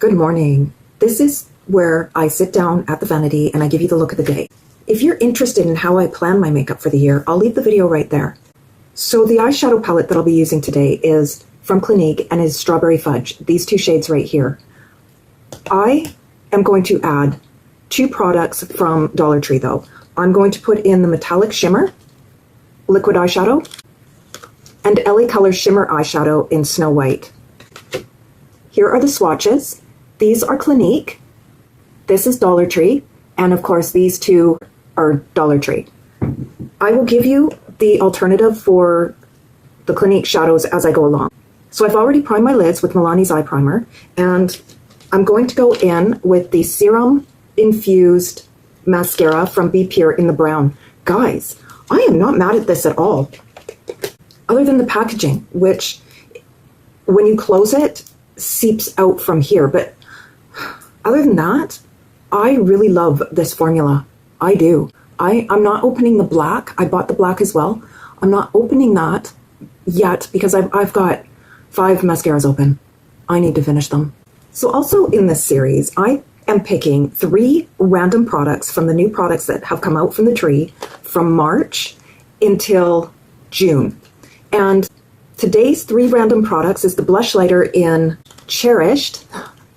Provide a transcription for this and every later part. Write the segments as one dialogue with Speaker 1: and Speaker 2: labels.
Speaker 1: Good morning. This is where I sit down at the vanity and I give you the look of the day. If you're interested in how I plan my makeup for the year, I'll leave the video right there. So the eyeshadow palette that I'll be using today is from Clinique and is Strawberry Fudge, these two shades right here. I am going to add two products from Dollar Tree though. I'm going to put in the Metallic Shimmer liquid eyeshadow and LA Color Shimmer eyeshadow in Snow White. Here are the swatches. These are Clinique, this is Dollar Tree, and of course these two are Dollar Tree. I will give you the alternative for the Clinique shadows as I go along. So I've already primed my lids with Milani's eye primer, and I'm going to go in with the serum infused mascara from Be Pure in the brown. Guys, I am not mad at this at all, other than the packaging, which when you close it seeps out from here, but other than that, I really love this formula. I do. I'm not opening the black. I bought the black as well. I'm not opening that yet because I've got 5 mascaras open. I need to finish them. So also in this series, I am picking 3 random products from the new products that have come out from the tree from March until June. And today's 3 random products is the blush lighter in Cherished.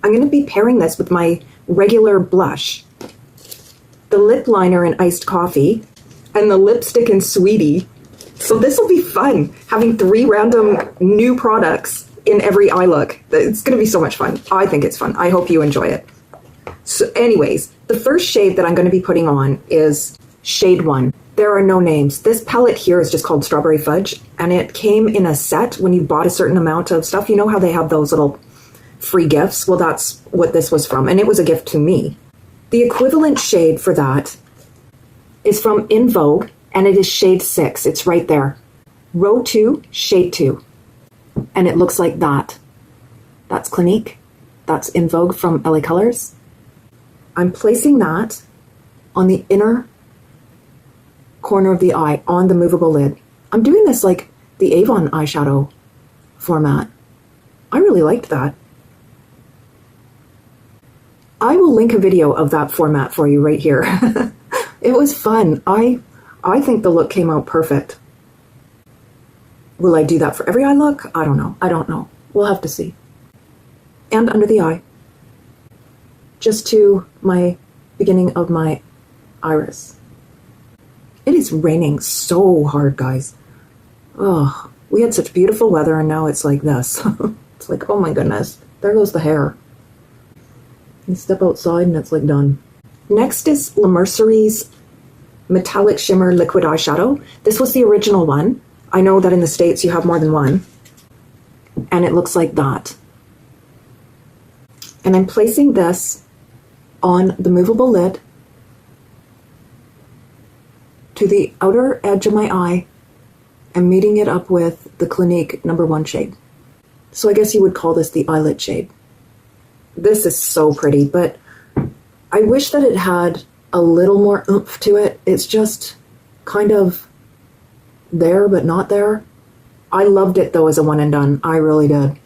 Speaker 1: I'm going to be pairing this with my regular blush, the lip liner in Iced Coffee, and the lipstick in Sweetie. So this will be fun, having 3 random new products in every eye look. It's going to be so much fun. I think it's fun. I hope you enjoy it. So anyways, the first shade that I'm going to be putting on is shade 1. There are no names. This palette here is just called Strawberry Fudge, and it came in a set when you bought a certain amount of stuff. You know how they have those little free gifts? Well, that's what this was from, and it was a gift to me. The equivalent shade for that is from In Vogue, and it is shade 6. It's right there. Row 2, shade 2. And it looks like that. That's Clinique. That's In Vogue from LA Colors. I'm placing that on the inner corner of the eye on the movable lid. I'm doing this like the Avon eyeshadow format. I really liked that. I will link a video of that format for you right here. It was fun. I think the look came out perfect. Will I do that for every eye look? I don't know. I don't know. We'll have to see. And under the eye. Just to my beginning of my iris. It is raining so hard, guys. Oh, we had such beautiful weather and now it's like this. It's like, oh my goodness, there goes the hair. You step outside and it's like done. Next is La Mercerie's Metallic Shimmer Liquid Eyeshadow. This was the original one. I know that in the States you have more than one. And it looks like that. And I'm placing this on the movable lid to the outer edge of my eye and meeting it up with the Clinique number 1 shade. So I guess you would call this the eyelid shade. This is so pretty, but I wish that it had a little more oomph to it. It's just kind of there, but not there. I loved it though as a one and done. I really did.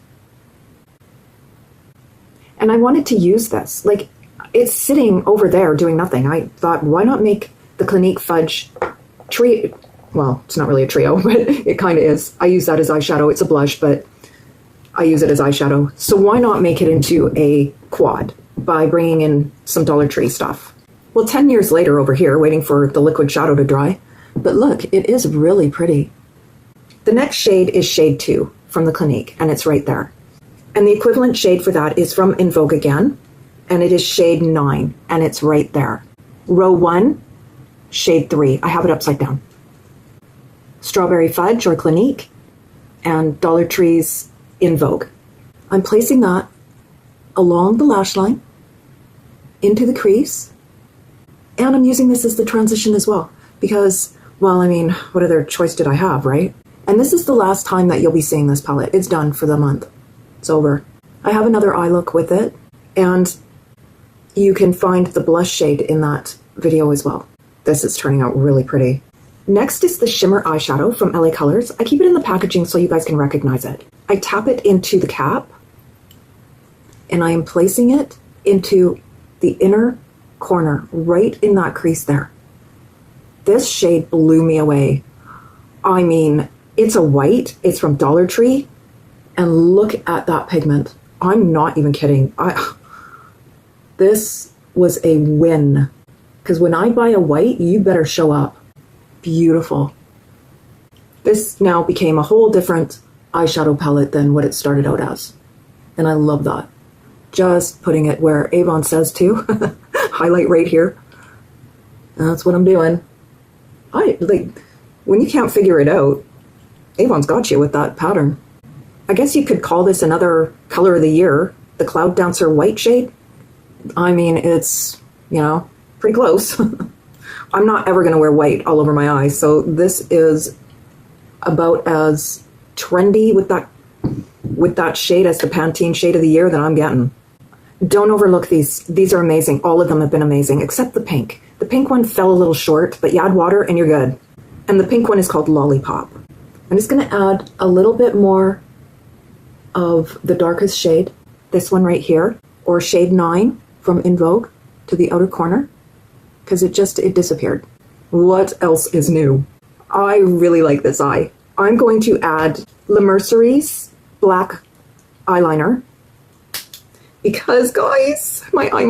Speaker 1: And I wanted to use this. Like, it's sitting over there doing nothing. I thought, why not make the Clinique Fudge trio? Well, it's not really a trio, but it kind of is. I use that as eyeshadow. It's a blush, but I use it as eyeshadow. So why not make it into a quad by bringing in some Dollar Tree stuff? Well, 10 years later over here, waiting for the liquid shadow to dry. But look, it is really pretty. The next shade is shade 2 from the Clinique, and it's right there. And the equivalent shade for that is from In Vogue again, and it is shade 9, and it's right there. Row 1, shade 3. I have it upside down. Strawberry Fudge or Clinique, and Dollar Tree's In Vogue. I'm placing that along the lash line, into the crease, and I'm using this as the transition as well, because, well, I mean, what other choice did I have, right? And this is the last time that you'll be seeing this palette. It's done for the month. It's over. I have another eye look with it, and you can find the blush shade in that video as well. This is turning out really pretty. Next is the Shimmer eyeshadow from LA Colors. I keep it in the packaging so you guys can recognize it. I tap it into the cap, and I am placing it into the inner corner, right in that crease there. This shade blew me away. I mean, it's a white, it's from Dollar Tree, and look at that pigment. I'm not even kidding. This was a win, because when I buy a white, you better show up. Beautiful. This now became a whole different eyeshadow palette than what it started out as, and I love that. Just putting it where Avon says to. Highlight right here. That's what I'm doing. When you can't figure it out, Avon's got you with that pattern. I guess you could call this another color of the year, the Cloud Dancer white shade. I mean, it's, pretty close. I'm not ever going to wear white all over my eyes, so this is about as trendy with that shade as the Pantene shade of the year that I'm getting. Don't overlook these. These are amazing. All of them have been amazing, except the pink. The pink one fell a little short, but you add water and you're good. And the pink one is called Lollipop. I'm just going to add a little bit more of the darkest shade, this one right here, or shade 9 from In Vogue, to the outer corner, because it disappeared. What else is new? I really like this eye. I'm going to add Le Mercerie's black eyeliner, because guys, my eye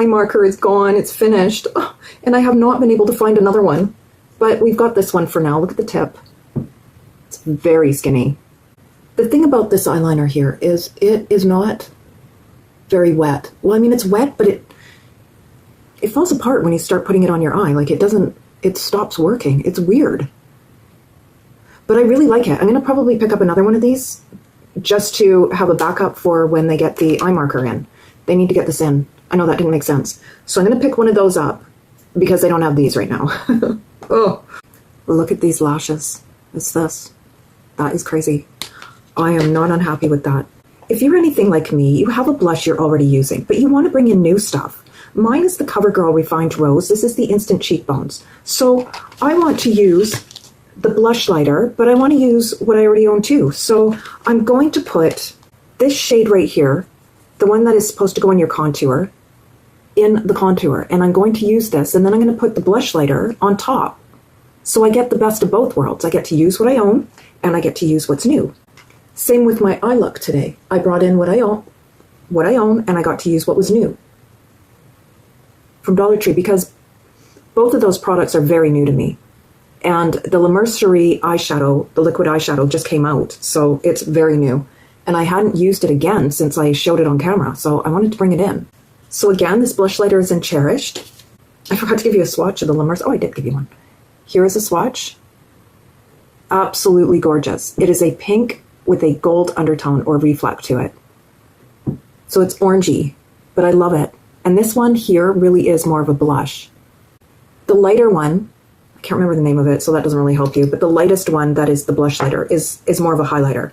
Speaker 1: marker is gone. It's finished, and I have not been able to find another one, but we've got this one for now. Look at the tip. It's very skinny. The thing about this eyeliner here is it is not very wet. Well, I mean, it's wet, but it falls apart when you start putting it on your eye. Like, it stops working. It's weird. But I really like it. I'm going to probably pick up another one of these just to have a backup for when they get the eye marker in. They need to get this in. I know that didn't make sense. So I'm going to pick one of those up because they don't have these right now. Oh, look at these lashes. It's this. That is crazy. I am not unhappy with that. If you're anything like me, you have a blush you're already using, but you want to bring in new stuff. Mine is the CoverGirl Refined Rose. This is the Instant Cheekbones. So I want to use the blush lighter, but I want to use what I already own too. So I'm going to put this shade right here, the one that is supposed to go in your contour, in the contour. And I'm going to use this, and then I'm going to put the blush lighter on top. So I get the best of both worlds. I get to use what I own, and I get to use what's new. Same with my eye look today. I brought in what I own, and I got to use what was new from Dollar Tree, because both of those products are very new to me. And the Le Mercerie eyeshadow, the liquid eyeshadow, just came out, so it's very new. And I hadn't used it again since I showed it on camera, so I wanted to bring it in. So again, this blush lighter is in Cherished. I forgot to give you a swatch of the Le Mercerie. Oh, I did give you one. Here is a swatch. Absolutely gorgeous. It is a pink with a gold undertone or reflect to it. So it's orangey, but I love it. And this one here really is more of a blush. The lighter one, I can't remember the name of it, so that doesn't really help you, but the lightest one, that is the blush lighter, is more of a highlighter.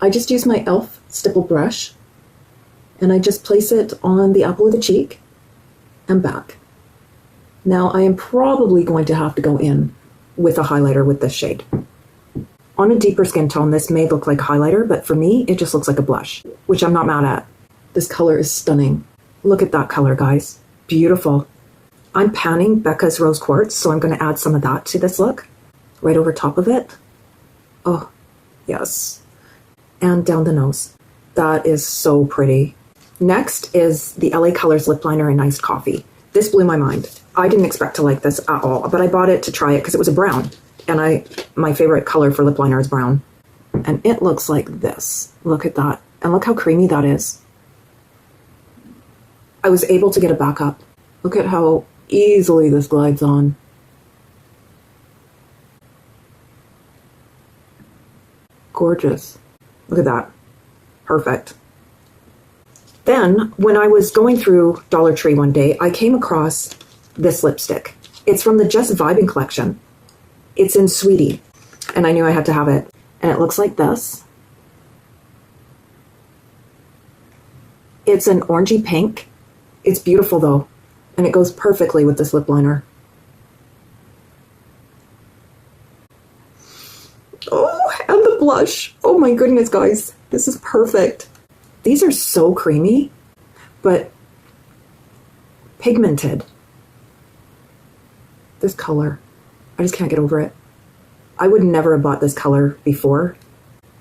Speaker 1: I just use my e.l.f. stipple brush, and I just place it on the apple of the cheek and back. Now I am probably going to have to go in with a highlighter with this shade. On a deeper skin tone, this may look like highlighter, but for me, it just looks like a blush, which I'm not mad at. This color is stunning. Look at that color, guys. Beautiful. I'm panning Becca's Rose Quartz, so I'm going to add some of that to this look, right over top of it. Oh, yes. And down the nose. That is so pretty. Next is the LA Colors Lip Liner in Iced Coffee. This blew my mind. I didn't expect to like this at all, but I bought it to try it because it was a brown. And my favorite color for lip liner is brown. And it looks like this. Look at that. And look how creamy that is. I was able to get a backup. Look at how easily this glides on. Gorgeous. Look at that. Perfect. Then, when I was going through Dollar Tree one day, I came across this lipstick. It's from the Just Vibing collection. It's in Sweetie, and I knew I had to have it. And it looks like this. It's an orangey pink. It's beautiful though, and it goes perfectly with this lip liner. Oh, and the blush. Oh my goodness, guys. This is perfect. These are so creamy, but pigmented. This color, I just can't get over it. I would never have bought this color before,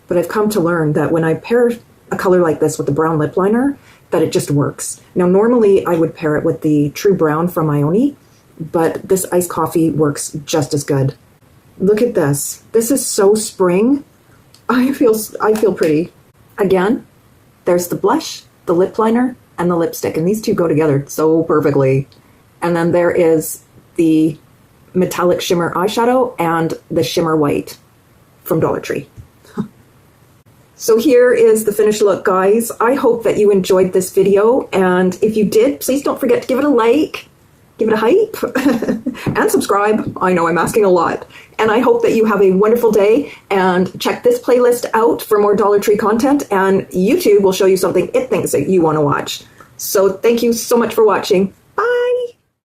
Speaker 1: but I've come to learn that when I pair a color like this with the brown lip liner, that it just works. Now, normally I would pair it with the True Brown from Ioni, but this iced coffee works just as good. Look at this. This is so spring. I feel pretty. Again, there's the blush, the lip liner, and the lipstick, and these two go together so perfectly. And then there is the metallic shimmer eyeshadow and the shimmer white from Dollar Tree. So here is the finished look, guys. I hope that you enjoyed this video, and if you did, please don't forget to give it a like, give it a hype, and subscribe. I know I'm asking a lot. And I hope that you have a wonderful day, and check this playlist out for more Dollar Tree content, and YouTube will show you something it thinks that you want to watch. So thank you so much for watching.